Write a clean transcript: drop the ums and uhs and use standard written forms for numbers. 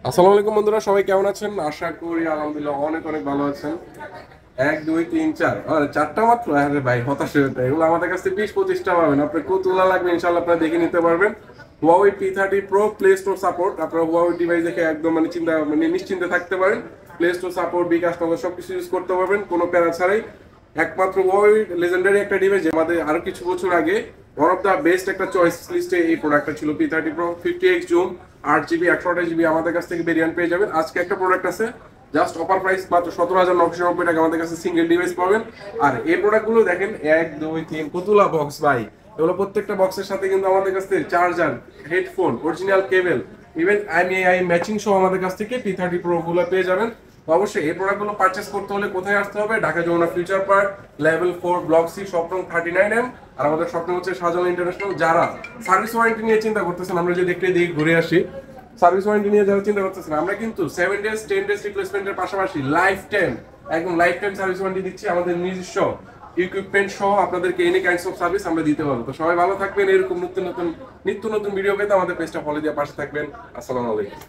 আসসালামু আলাইকুম বন্ধুরা, সবাই কেমন আছেন? আশা করি আলহামদুলিল্লাহ অনেক অনেক ভালো আছেন। এক দুই তিন চার, আরে চারটা মাত্র? আরে ভাই হতাশ হয়ে যায়। এগুলো আমাদের কাছে 20-25টা পাবেন। আপনার কতগুলো লাগবে ইনশাল্লাহ আপনারা দেখে নিতে পারবেন। Huawei P30 Pro play store support. আপনারা Huawei ডিভাইস দেখে একদম নিশ্চিন্তে থাকতে পারেন। প্লে স্টোর সাপোর্ট, বিকাশ নগদ সবকিছু ইউজ করতে পারবেন কোনো প্যারা ছাড়াই। একমাত্র Huawei লেজেন্ডারি একটা ডিভাইস, আমাদের আরো কিছু বছর আগে ওয়ান অফ দ্য বেস্ট একটা চয়েস লিস্টে এই প্রোডাক্টটা ছিল। P30 Pro 50x zoom, 8 GB 128 GB আমাদের কাছ থেকে ভেরিয়েন্ট পেয়ে যাবেন। আজকে একটা প্রোডাক্ট আছে, জাস্ট অফার প্রাইস মাত্র 17,990 টাকা আমাদের কাছে সিঙ্গেল ডিভাইস পাবেন। আর এই প্রোডাক্টগুলো দেখেন, এক দুই তিন কতগুলা বক্স ভাই। এগুলো প্রত্যেকটা বক্সের সাথে কিন্তু আমাদের কাছ থেকে charger, headphone, original cable, even এমএআই ম্যাচিং সহ আমাদের কাছ থেকে P30 Pro গুলো পেয়ে যাবেন। তো অবশ্যই এই প্রোডাক্টগুলো পারচেস করতে হলে কোথায় আসতে হবে? Dhaka Jamuna Future Park, level 4, block C, shop নং 39M। আর আমাদের স্বপ্ন হচ্ছে শাহজালাল ইন্টারন্যাশনাল। যারা সার্ভিস ওয়ারেন্টি নিয়ে চিন্তা করতেছেন, আমরা যদি একটু দিকে ঘুরে আসি, সার্ভিস ওয়ারেন্টি নিয়ে যারা চিন্তা করতেছেন, আমরা কিন্তু 7 ডেজ 10 ডেজ রিপ্লেসমেন্টের পাশাপাশি লাইফ টাইম, একদম লাইফ টাইম সার্ভিস ওয়ারেন্টি দিচ্ছি। আমাদের নিজস্ব ইকুইপমেন্ট সহ আপনাদেরকে এনি কাইন্ডস অফ সার্ভিস আমরা দিতে পারবো। তো সবাই ভালো থাকবেন। এরকম নিত্য নতুন ভিডিও পেতে আমাদের পেজটা ফলো দিয়ে পাশে থাকবেন। আসসালামু আলাইকুম।